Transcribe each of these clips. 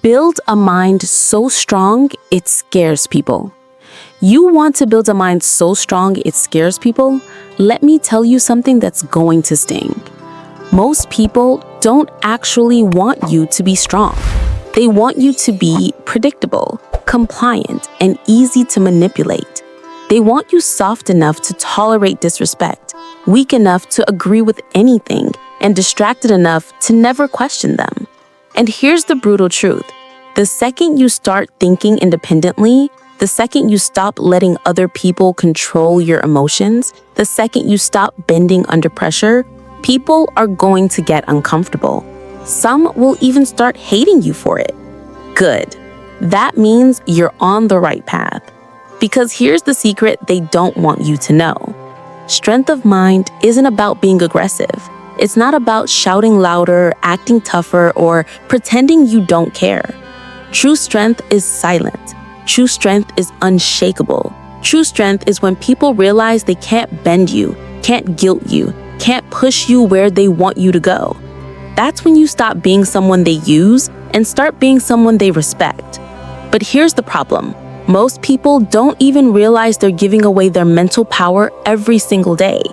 Build a mind so strong, it scares people. You want to build a mind so strong it scares people? Let me tell you something that's going to sting. Most people don't actually want you to be strong. They want you to be predictable, compliant, and easy to manipulate. They want you soft enough to tolerate disrespect, weak enough to agree with anything, and distracted enough to never question them. And here's the brutal truth. The second you start thinking independently, the second you stop letting other people control your emotions, the second you stop bending under pressure, people are going to get uncomfortable. Some will even start hating you for it. Good. That means you're on the right path. Because here's the secret they don't want you to know. Strength of mind isn't about being aggressive. It's not about shouting louder, acting tougher, or pretending you don't care. True strength is silent. True strength is unshakable. True strength is when people realize they can't bend you, can't guilt you, can't push you where they want you to go. That's when you stop being someone they use and start being someone they respect. But here's the problem. Most people don't even realize they're giving away their mental power every single day.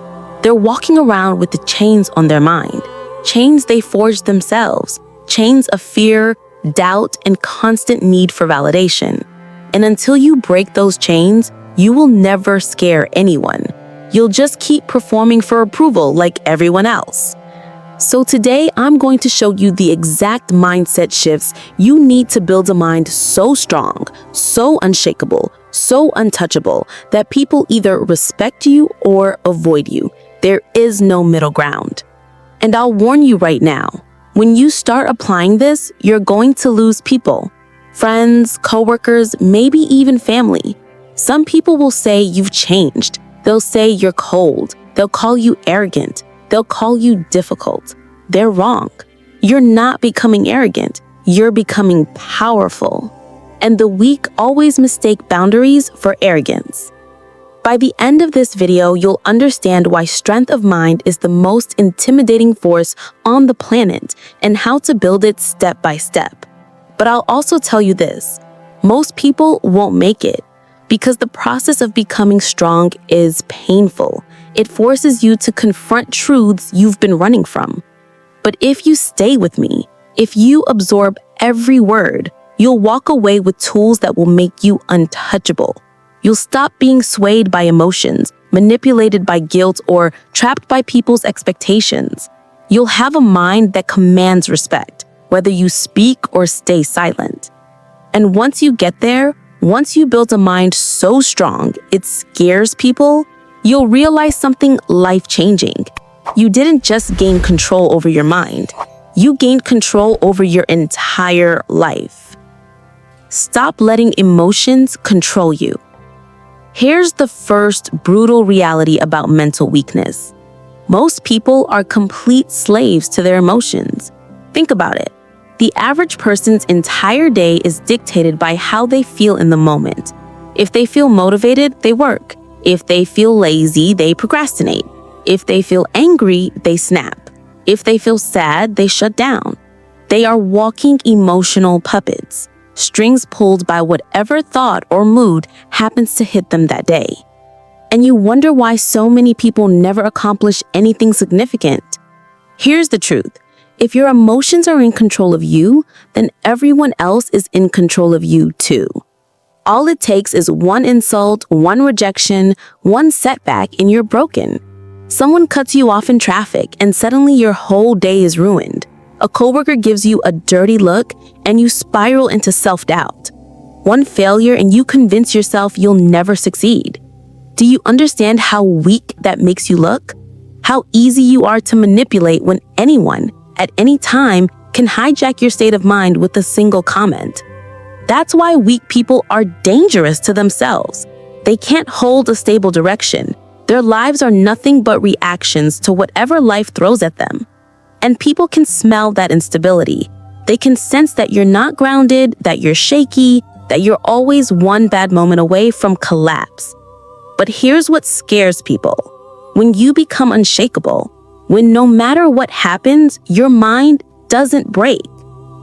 They're walking around with the chains on their mind, chains they forged themselves, chains of fear, doubt, and constant need for validation. And until you break those chains, you will never scare anyone. You'll just keep performing for approval like everyone else. So today, I'm going to show you the exact mindset shifts you need to build a mind so strong, so unshakable, so untouchable that people either respect you or avoid you. There is no middle ground. And I'll warn you right now, when you start applying this, you're going to lose people. Friends, coworkers, maybe even family. Some people will say you've changed. They'll say you're cold. They'll call you arrogant. They'll call you difficult. They're wrong. You're not becoming arrogant. You're becoming powerful. And the weak always mistake boundaries for arrogance. By the end of this video, you'll understand why strength of mind is the most intimidating force on the planet and how to build it step by step. But I'll also tell you this, most people won't make it because the process of becoming strong is painful. It forces you to confront truths you've been running from. But if you stay with me, if you absorb every word, you'll walk away with tools that will make you untouchable. You'll stop being swayed by emotions, manipulated by guilt, or trapped by people's expectations. You'll have a mind that commands respect, whether you speak or stay silent. And once you get there, once you build a mind so strong it scares people, you'll realize something life-changing. You didn't just gain control over your mind. You gained control over your entire life. Stop letting emotions control you. Here's the first brutal reality about mental weakness. Most people are complete slaves to their emotions. Think about it. The average person's entire day is dictated by how they feel in the moment. If they feel motivated, they work. If they feel lazy, they procrastinate. If they feel angry, they snap. If they feel sad, they shut down. They are walking emotional puppets, strings pulled by whatever thought or mood happens to hit them that day. And you wonder why so many people never accomplish anything significant. Here's the truth. If your emotions are in control of you, then everyone else is in control of you too. All it takes is one insult, one rejection, one setback, and you're broken. Someone cuts you off in traffic, and suddenly your whole day is ruined. A coworker gives you a dirty look, and you spiral into self-doubt. One failure, and you convince yourself you'll never succeed. Do you understand how weak that makes you look? How easy you are to manipulate when anyone, at any time, can hijack your state of mind with a single comment. That's why weak people are dangerous to themselves. They can't hold a stable direction. Their lives are nothing but reactions to whatever life throws at them. And people can smell that instability. They can sense that you're not grounded, that you're shaky, that you're always one bad moment away from collapse. But here's what scares people. When you become unshakable, when no matter what happens, your mind doesn't break.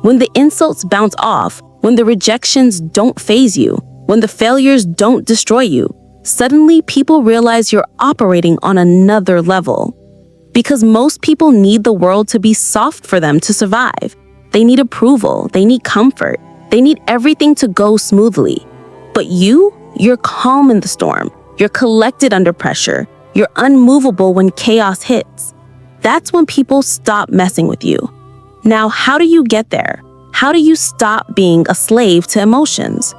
When the insults bounce off, when the rejections don't faze you, when the failures don't destroy you, suddenly people realize you're operating on another level. Because most people need the world to be soft for them to survive. They need approval, they need comfort, they need everything to go smoothly. But you're calm in the storm, you're collected under pressure, you're unmovable when chaos hits. That's when people stop messing with you. Now, how do you get there? How do you stop being a slave to emotions?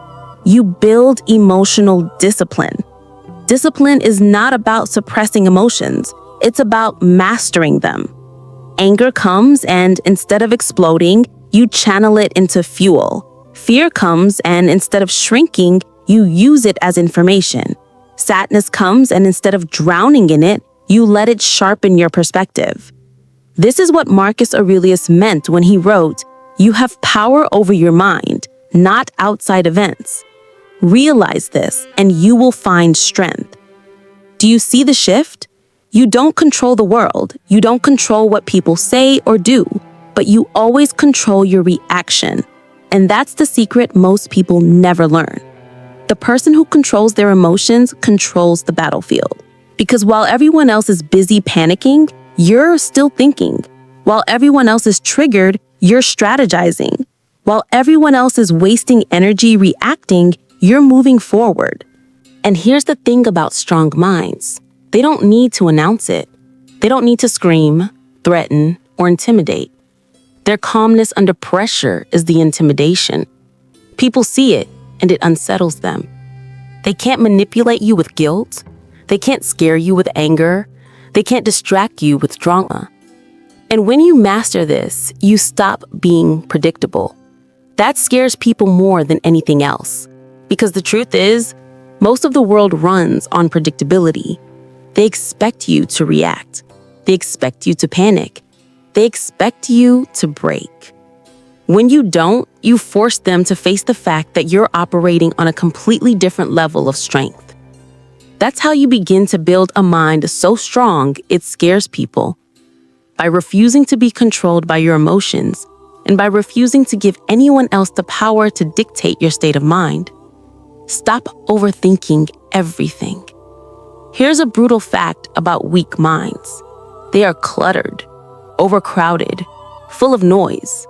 You build emotional discipline. Discipline is not about suppressing emotions. It's about mastering them. Anger comes and instead of exploding, you channel it into fuel. Fear comes and instead of shrinking, you use it as information. Sadness comes and instead of drowning in it, you let it sharpen your perspective. This is what Marcus Aurelius meant when he wrote, "You have power over your mind, not outside events." Realize this and you will find strength. Do you see the shift? You don't control the world. You don't control what people say or do, but you always control your reaction. And that's the secret most people never learn. The person who controls their emotions controls the battlefield. Because while everyone else is busy panicking, you're still thinking. While everyone else is triggered, you're strategizing. While everyone else is wasting energy reacting, you're moving forward. And here's the thing about strong minds. They don't need to announce it. They don't need to scream, threaten, or intimidate. Their calmness under pressure is the intimidation. People see it, and it unsettles them. They can't manipulate you with guilt. They can't scare you with anger. They can't distract you with drama. And when you master this, you stop being predictable. That scares people more than anything else. Because the truth is, most of the world runs on predictability. They expect you to react. They expect you to panic. They expect you to break. When you don't, you force them to face the fact that you're operating on a completely different level of strength. That's how you begin to build a mind so strong it scares people. By refusing to be controlled by your emotions, and by refusing to give anyone else the power to dictate your state of mind. Stop overthinking everything. Here's a brutal fact about weak minds. They are cluttered, overcrowded, full of noise.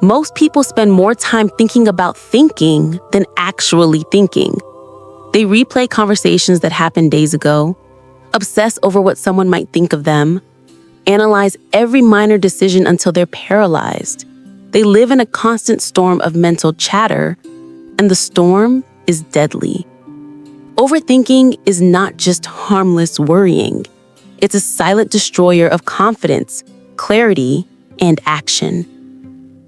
Most people spend more time thinking about thinking than actually thinking. They replay conversations that happened days ago, obsess over what someone might think of them, analyze every minor decision until they're paralyzed. They live in a constant storm of mental chatter, and the storm is deadly. Overthinking is not just harmless worrying. It's a silent destroyer of confidence, clarity, and action.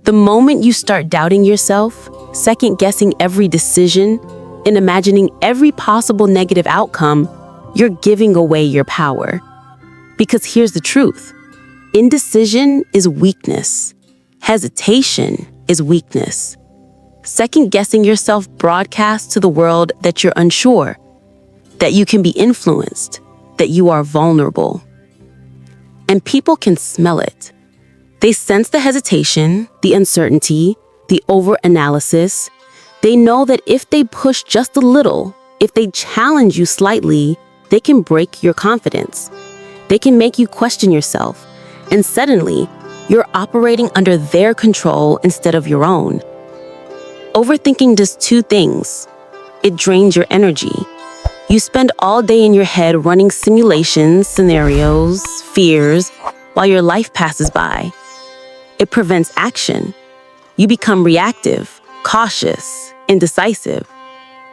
The moment you start doubting yourself, second-guessing every decision, and imagining every possible negative outcome, you're giving away your power. Because here's the truth. Indecision is weakness. Hesitation is weakness. Second-guessing yourself broadcasts to the world that you're unsure, that you can be influenced, that you are vulnerable. And people can smell it. They sense the hesitation, the uncertainty, the overanalysis. They know that if they push just a little, if they challenge you slightly, they can break your confidence. They can make you question yourself, and suddenly, you're operating under their control instead of your own. Overthinking does two things. It drains your energy. You spend all day in your head running simulations, scenarios, fears, while your life passes by. It prevents action. You become reactive, cautious, indecisive.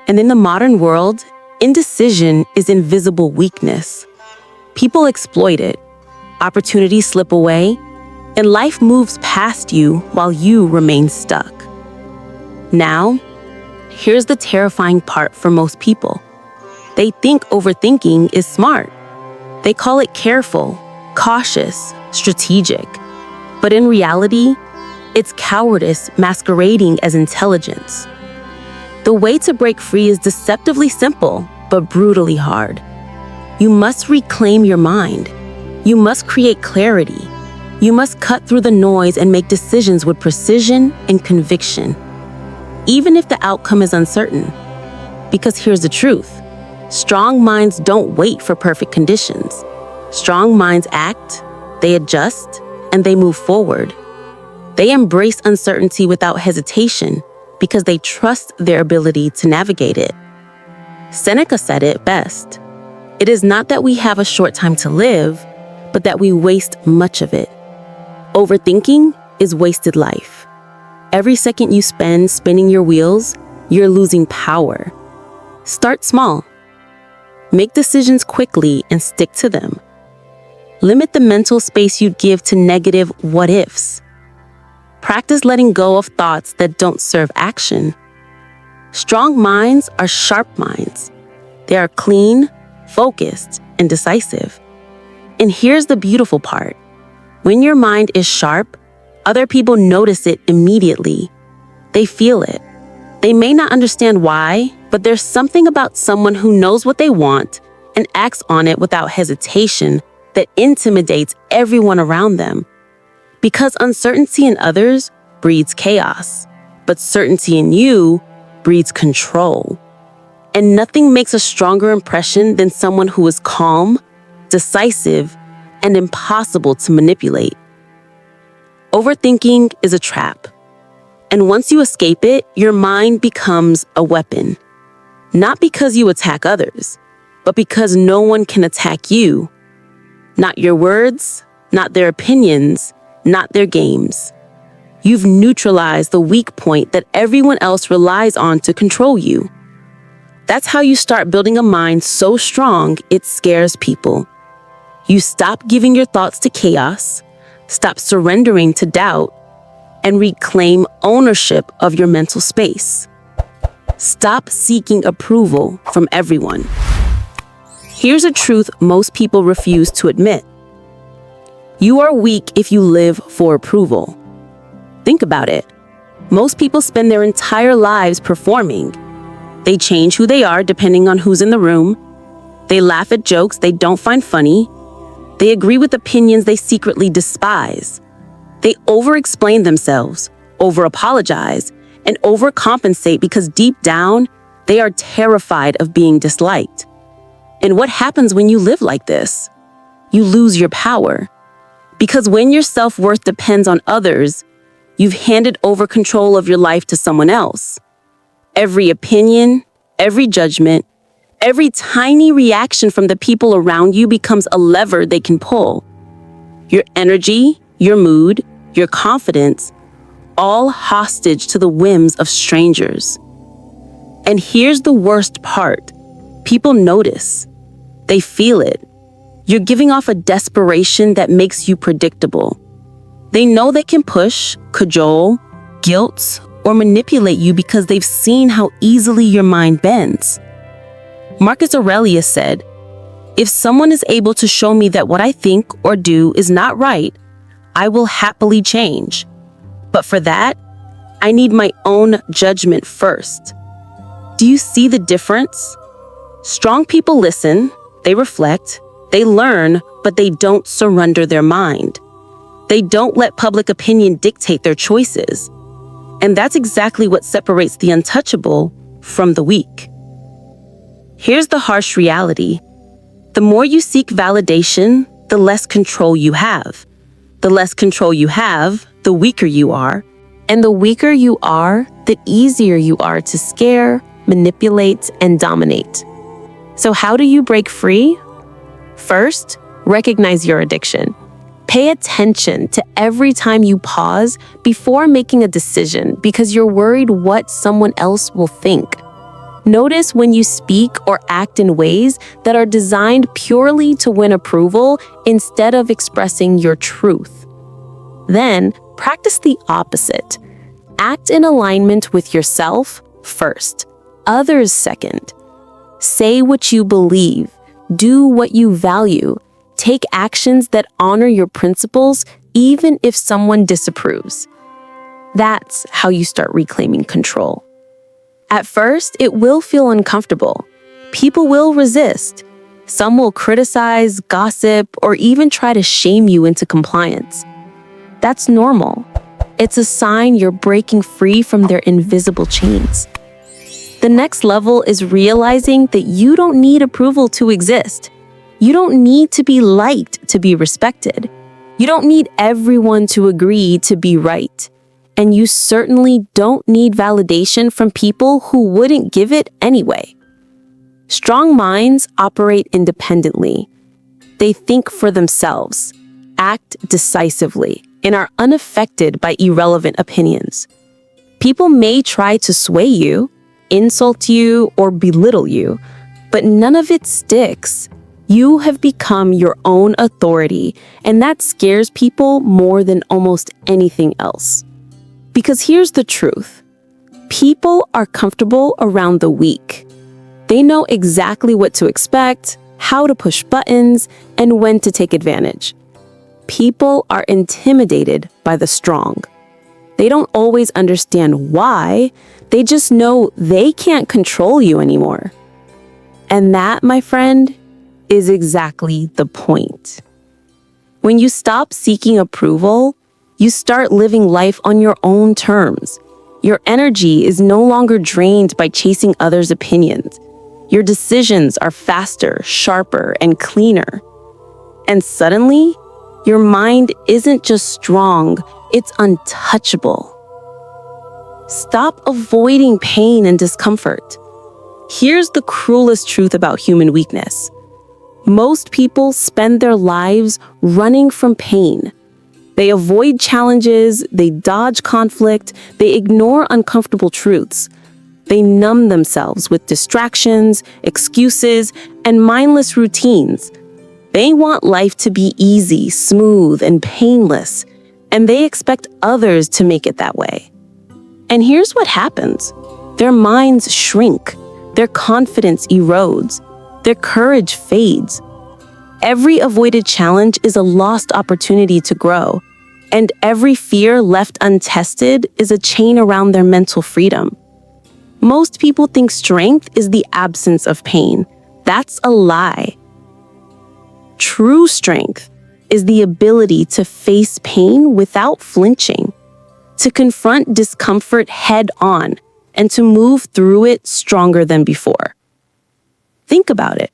And in the modern world, indecision is invisible weakness. People exploit it. Opportunities slip away, and life moves past you while you remain stuck. Now, here's the terrifying part for most people. They think overthinking is smart. They call it careful, cautious, strategic. But in reality, it's cowardice masquerading as intelligence. The way to break free is deceptively simple, but brutally hard. You must reclaim your mind. You must create clarity. You must cut through the noise and make decisions with precision and conviction, even if the outcome is uncertain. Because here's the truth. Strong minds don't wait for perfect conditions. Strong minds act, they adjust, and they move forward. They embrace uncertainty without hesitation because they trust their ability to navigate it. Seneca said it best. It is not that we have a short time to live, but that we waste much of it. Overthinking is wasted life. Every second you spend spinning your wheels, you're losing power. Start small. Make decisions quickly and stick to them. Limit the mental space you give to negative what-ifs. Practice letting go of thoughts that don't serve action. Strong minds are sharp minds. They are clean, focused, and decisive. And here's the beautiful part. When your mind is sharp, other people notice it immediately. They feel it. They may not understand why, but there's something about someone who knows what they want and acts on it without hesitation that intimidates everyone around them. Because uncertainty in others breeds chaos, but certainty in you breeds control. And nothing makes a stronger impression than someone who is calm, decisive, and impossible to manipulate. Overthinking is a trap. And once you escape it, your mind becomes a weapon. Not because you attack others, but because no one can attack you. Not your words, not their opinions, not their games. You've neutralized the weak point that everyone else relies on to control you. That's how you start building a mind so strong it scares people. You stop giving your thoughts to chaos, stop surrendering to doubt, and reclaim ownership of your mental space. Stop seeking approval from everyone. Here's a truth most people refuse to admit. You are weak if you live for approval. Think about it. Most people spend their entire lives performing. They change who they are depending on who's in the room. They laugh at jokes they don't find funny. They agree with opinions they secretly despise. They over-explain themselves, over-apologize, and overcompensate because deep down, they are terrified of being disliked. And what happens when you live like this? You lose your power. Because when your self-worth depends on others, you've handed over control of your life to someone else. Every opinion, every judgment, every tiny reaction from the people around you becomes a lever they can pull. Your energy, your mood, your confidence, all hostage to the whims of strangers. And here's the worst part. People notice. They feel it. You're giving off a desperation that makes you predictable. They know they can push, cajole, guilt, or manipulate you because they've seen how easily your mind bends. Marcus Aurelius said, "If someone is able to show me that what I think or do is not right, I will happily change. But for that, I need my own judgment first." Do you see the difference? Strong people listen, they reflect, they learn, but they don't surrender their mind. They don't let public opinion dictate their choices. And that's exactly what separates the untouchable from the weak. Here's the harsh reality. The more you seek validation, the less control you have. The less control you have, the weaker you are. And the weaker you are, the easier you are to scare, manipulate, and dominate. So how do you break free? First, recognize your addiction. Pay attention to every time you pause before making a decision because you're worried what someone else will think. Notice when you speak or act in ways that are designed purely to win approval instead of expressing your truth. Then, practice the opposite. Act in alignment with yourself first, others second. Say what you believe, do what you value, take actions that honor your principles even if someone disapproves. That's how you start reclaiming control. At first, it will feel uncomfortable. People will resist. Some will criticize, gossip, or even try to shame you into compliance. That's normal. It's a sign you're breaking free from their invisible chains. The next level is realizing that you don't need approval to exist. You don't need to be liked to be respected. You don't need everyone to agree to be right. And you certainly don't need validation from people who wouldn't give it anyway. Strong minds operate independently. They think for themselves, act decisively, and are unaffected by irrelevant opinions. People may try to sway you, insult you, or belittle you, but none of it sticks. You have become your own authority, and that scares people more than almost anything else. Because here's the truth. People are comfortable around the weak. They know exactly what to expect, how to push buttons, and when to take advantage. People are intimidated by the strong. They don't always understand why, they just know they can't control you anymore. And that, my friend, is exactly the point. When you stop seeking approval, you start living life on your own terms. Your energy is no longer drained by chasing others' opinions. Your decisions are faster, sharper, and cleaner. And suddenly, your mind isn't just strong, it's untouchable. Stop avoiding pain and discomfort. Here's the cruelest truth about human weakness. Most people spend their lives running from pain. They avoid challenges, they dodge conflict, they ignore uncomfortable truths. They numb themselves with distractions, excuses, and mindless routines. They want life to be easy, smooth, and painless, and they expect others to make it that way. And here's what happens. Their minds shrink, their confidence erodes, their courage fades. Every avoided challenge is a lost opportunity to grow, and every fear left untested is a chain around their mental freedom. Most people think strength is the absence of pain. That's a lie. True strength is the ability to face pain without flinching, to confront discomfort head on, and to move through it stronger than before. Think about it.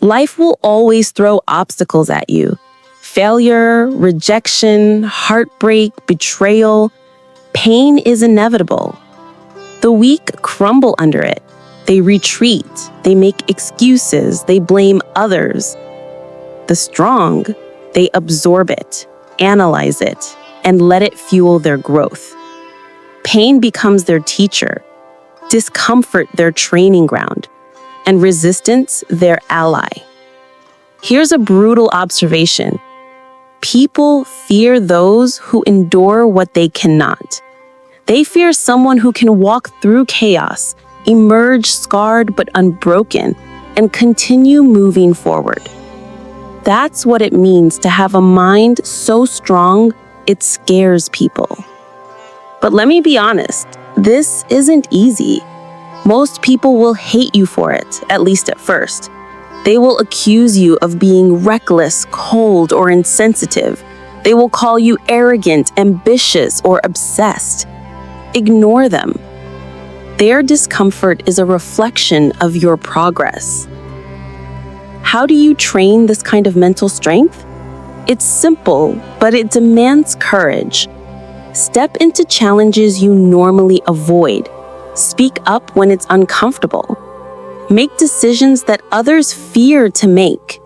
Life will always throw obstacles at you. Failure, rejection, heartbreak, betrayal. Pain is inevitable. The weak crumble under it. They retreat, they make excuses, they blame others. The strong, they absorb it, analyze it, and let it fuel their growth. Pain becomes their teacher, discomfort their training ground, and resistance their ally. Here's a brutal observation. People fear those who endure what they cannot. They fear someone who can walk through chaos, emerge scarred but unbroken, and continue moving forward. That's what it means to have a mind so strong it scares people. But let me be honest, this isn't easy. Most people will hate you for it, at least at first. They will accuse you of being reckless, cold, or insensitive. They will call you arrogant, ambitious, or obsessed. Ignore them. Their discomfort is a reflection of your progress. How do you train this kind of mental strength? It's simple, but it demands courage. Step into challenges you normally avoid. Speak up when it's uncomfortable. Make decisions that others fear to make.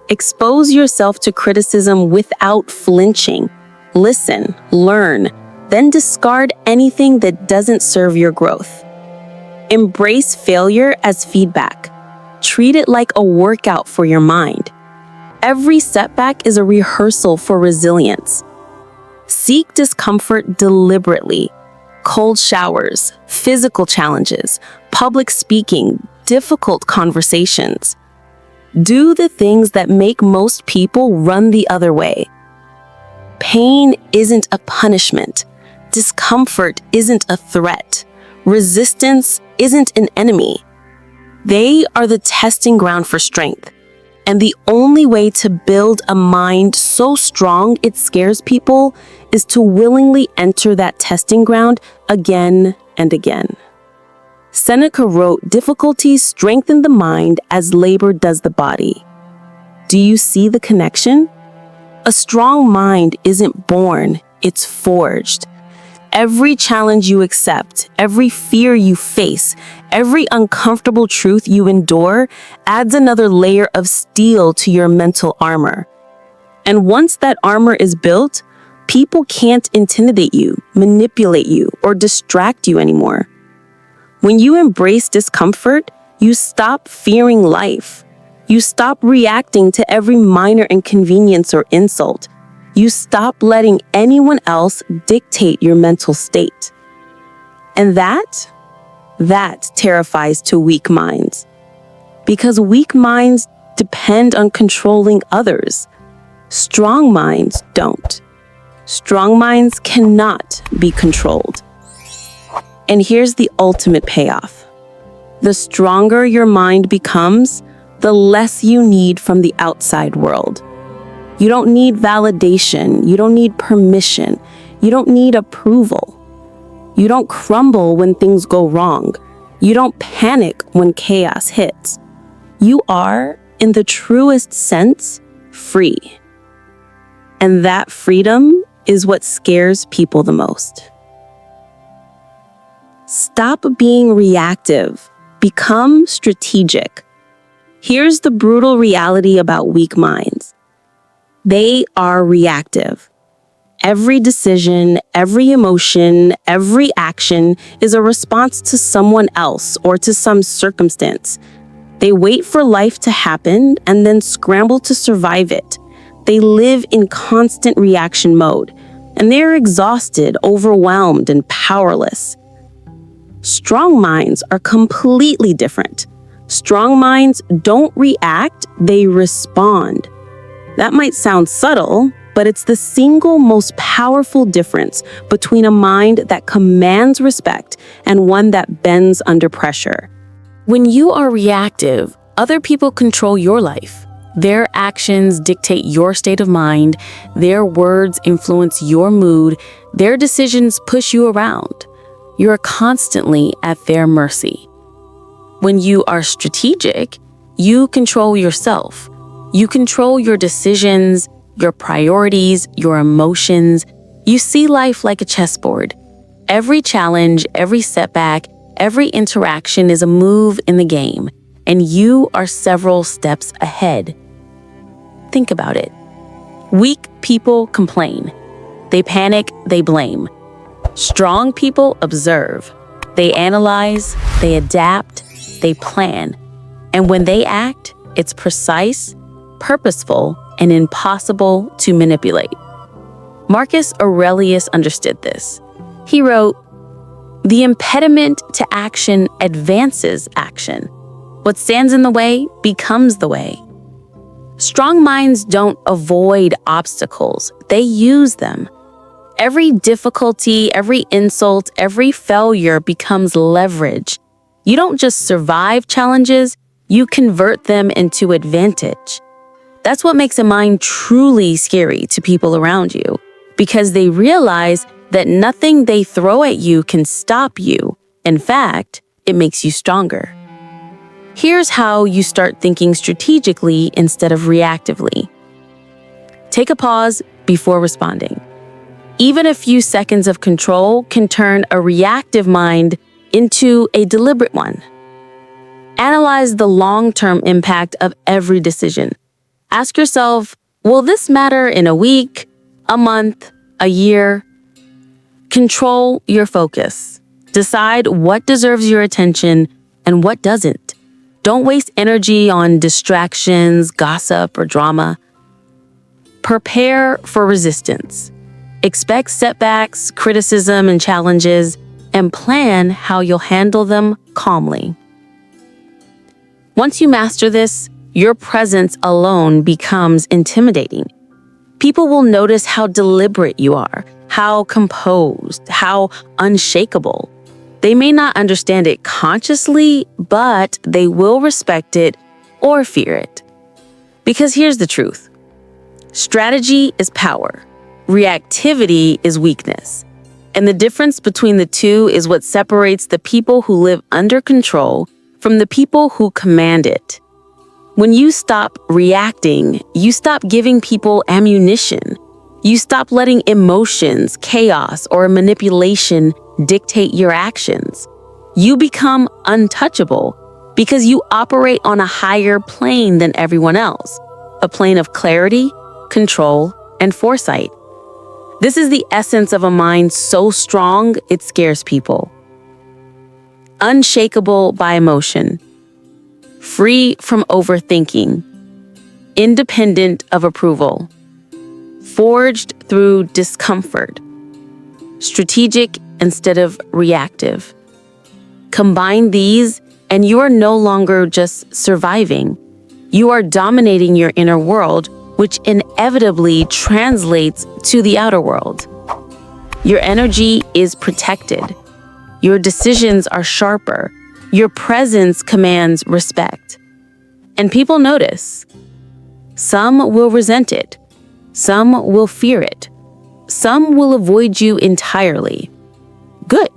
Expose yourself to criticism without flinching. Listen, learn, then discard anything that doesn't serve your growth. Embrace failure as feedback. Treat it like a workout for your mind. Every setback is a rehearsal for resilience. Seek discomfort deliberately. Cold showers, physical challenges, public speaking, difficult conversations. Do the things that make most people run the other way. Pain isn't a punishment. Discomfort isn't a threat. Resistance isn't an enemy. They are the testing ground for strength. And the only way to build a mind so strong it scares people is to willingly enter that testing ground again and again. Seneca wrote, "Difficulties strengthen the mind as labor does the body." Do you see the connection? A strong mind isn't born, it's forged. Every challenge you accept, every fear you face, every uncomfortable truth you endure adds another layer of steel to your mental armor. And once that armor is built, people can't intimidate you, manipulate you, or distract you anymore. When you embrace discomfort, you stop fearing life. You stop reacting to every minor inconvenience or insult. You stop letting anyone else dictate your mental state. And that terrifies to weak minds. Because weak minds depend on controlling others. Strong minds don't. Strong minds cannot be controlled. And here's the ultimate payoff. The stronger your mind becomes, the less you need from the outside world. You don't need validation. You don't need permission. You don't need approval. You don't crumble when things go wrong. You don't panic when chaos hits. You are, in the truest sense, free. And that freedom is what scares people the most. Stop being reactive. Become strategic. Here's the brutal reality about weak minds. They are reactive. Every decision, every emotion, every action is a response to someone else or to some circumstance. They wait for life to happen and then scramble to survive it. They live in constant reaction mode, and they're exhausted, overwhelmed, and powerless. Strong minds are completely different. Strong minds don't react, they respond. That might sound subtle, but it's the single most powerful difference between a mind that commands respect and one that bends under pressure. When you are reactive, other people control your life. Their actions dictate your state of mind. Their words influence your mood. Their decisions push you around. You're constantly at their mercy. When you are strategic, you control yourself. You control your decisions, your priorities, your emotions. You see life like a chessboard. Every challenge, every setback, every interaction is a move in the game, and you are several steps ahead. Think about it. Weak people complain. They panic, they blame. Strong people observe. They analyze, they adapt, they plan. And when they act, it's precise, purposeful, and impossible to manipulate. Marcus Aurelius understood this. He wrote, "The impediment to action advances action. What stands in the way becomes the way." Strong minds don't avoid obstacles, they use them. Every difficulty, every insult, every failure becomes leverage. You don't just survive challenges, you convert them into advantage. That's what makes a mind truly scary to people around you, because they realize that nothing they throw at you can stop you. In fact, it makes you stronger. Here's how you start thinking strategically instead of reactively. Take a pause before responding. Even a few seconds of control can turn a reactive mind into a deliberate one. Analyze the long-term impact of every decision. Ask yourself, will this matter in a week, a month, a year? Control your focus. Decide what deserves your attention and what doesn't. Don't waste energy on distractions, gossip, or drama. Prepare for resistance. Expect setbacks, criticism, and challenges, and plan how you'll handle them calmly. Once you master this, your presence alone becomes intimidating. People will notice how deliberate you are, how composed, how unshakable. They may not understand it consciously, but they will respect it or fear it. Because here's the truth. Strategy is power. Reactivity is weakness. And the difference between the two is what separates the people who live under control from the people who command it. When you stop reacting, you stop giving people ammunition. You stop letting emotions, chaos, or manipulation dictate your actions. You become untouchable because you operate on a higher plane than everyone else, a plane of clarity, control, and foresight. This is the essence of a mind so strong it scares people. Unshakable by emotion, free from overthinking, independent of approval, forged through discomfort, strategic instead of reactive. Combine these and you are no longer just surviving. You are dominating your inner world, which inevitably translates to the outer world. Your energy is protected. Your decisions are sharper. Your presence commands respect. And people notice. Some will resent it. Some will fear it. Some will avoid you entirely. Good.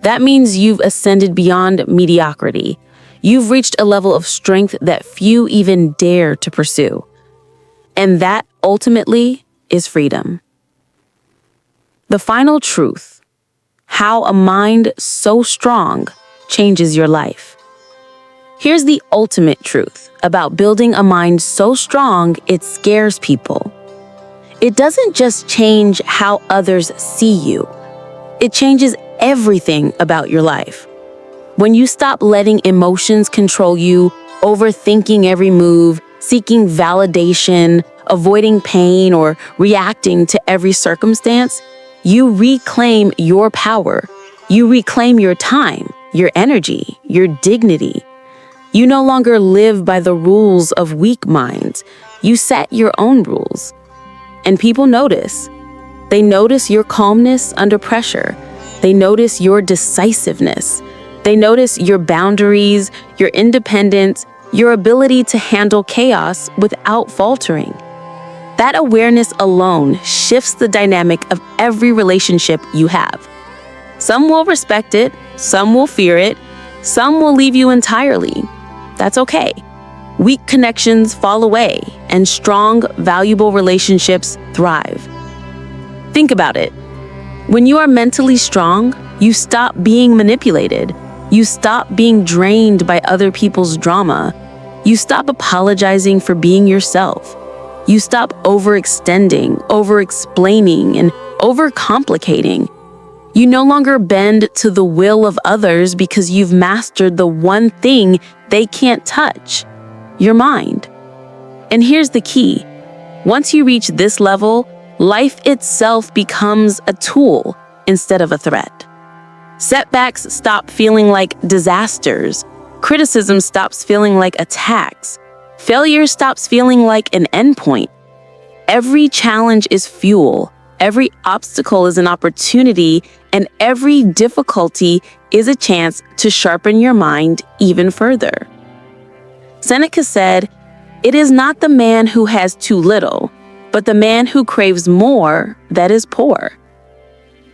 That means you've ascended beyond mediocrity. You've reached a level of strength that few even dare to pursue. And that ultimately is freedom. The final truth, how a mind so strong changes your life. Here's the ultimate truth about building a mind so strong it scares people. It doesn't just change how others see you. It changes everything about your life. When you stop letting emotions control you, overthinking every move, seeking validation, avoiding pain, or reacting to every circumstance, you reclaim your power. You reclaim your time, your energy, your dignity. You no longer live by the rules of weak minds. You set your own rules. And people notice. They notice your calmness under pressure. They notice your decisiveness. They notice your boundaries, your independence, your ability to handle chaos without faltering. That awareness alone shifts the dynamic of every relationship you have. Some will respect it, some will fear it, some will leave you entirely. That's okay. Weak connections fall away, and strong, valuable relationships thrive. Think about it. When you are mentally strong, you stop being manipulated. You stop being drained by other people's drama. You stop apologizing for being yourself. You stop overextending, over-explaining, and over-complicating. You no longer bend to the will of others because you've mastered the one thing they can't touch, your mind. And here's the key. Once you reach this level, life itself becomes a tool instead of a threat. Setbacks stop feeling like disasters. Criticism stops feeling like attacks. Failure stops feeling like an endpoint. Every challenge is fuel. Every obstacle is an opportunity, and every difficulty is a chance to sharpen your mind even further. Seneca said, "It is not the man who has too little, but the man who craves more that is poor."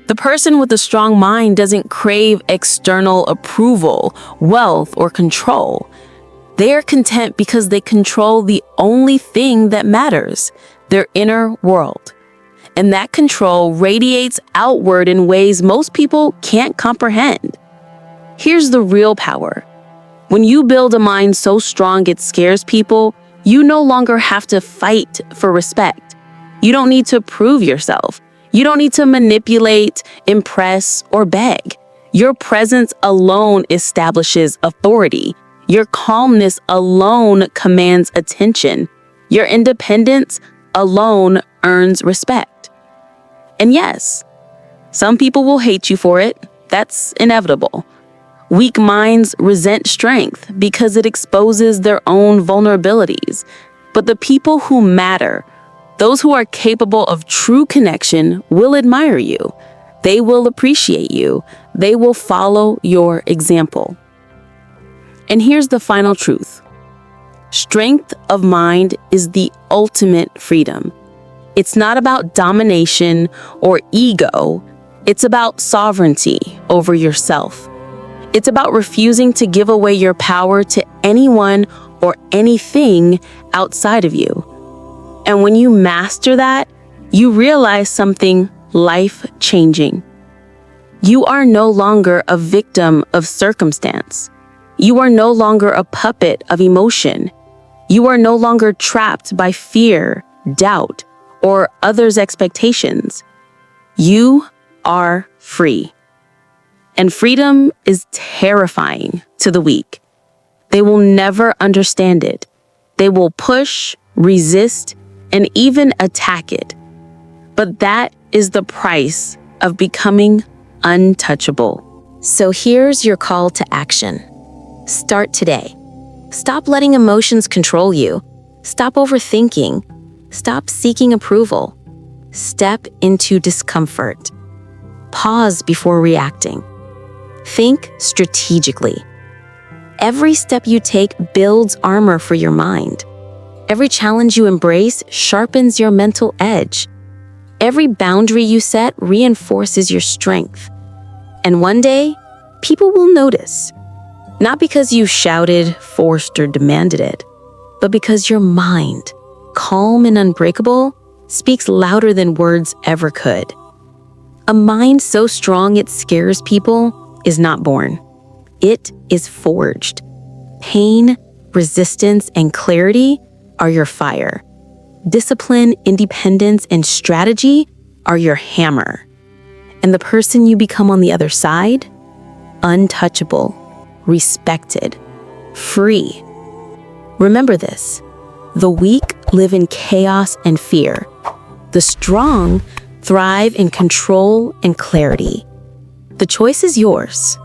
The person with a strong mind doesn't crave external approval, wealth, or control. They are content because they control the only thing that matters, their inner world. And that control radiates outward in ways most people can't comprehend. Here's the real power. When you build a mind so strong it scares people, you no longer have to fight for respect. You don't need to prove yourself. You don't need to manipulate, impress, or beg. Your presence alone establishes authority. Your calmness alone commands attention. Your independence alone earns respect. And yes, some people will hate you for it. That's inevitable. Weak minds resent strength because it exposes their own vulnerabilities. But the people who matter, those who are capable of true connection, will admire you. They will appreciate you. They will follow your example. And here's the final truth. Strength of mind is the ultimate freedom. It's not about domination or ego. It's about sovereignty over yourself. It's about refusing to give away your power to anyone or anything outside of you. And when you master that, you realize something life-changing. You are no longer a victim of circumstance. You are no longer a puppet of emotion. You are no longer trapped by fear, doubt, or others' expectations. You are free. And freedom is terrifying to the weak. They will never understand it. They will push, resist, and even attack it. But that is the price of becoming untouchable. So here's your call to action. Start today. Stop letting emotions control you. Stop overthinking. Stop seeking approval. Step into discomfort. Pause before reacting. Think strategically. Every step you take builds armor for your mind. Every challenge you embrace sharpens your mental edge. Every boundary you set reinforces your strength. And one day, people will notice. Not because you shouted, forced, or demanded it, but because your mind, calm and unbreakable, speaks louder than words ever could. A mind so strong it scares people is not born. It is forged. Pain, resistance, and clarity are your fire. Discipline, independence, and strategy are your hammer. And the person you become on the other side? Untouchable, respected, free. Remember this: the weak live in chaos and fear. The strong thrive in control and clarity. The choice is yours.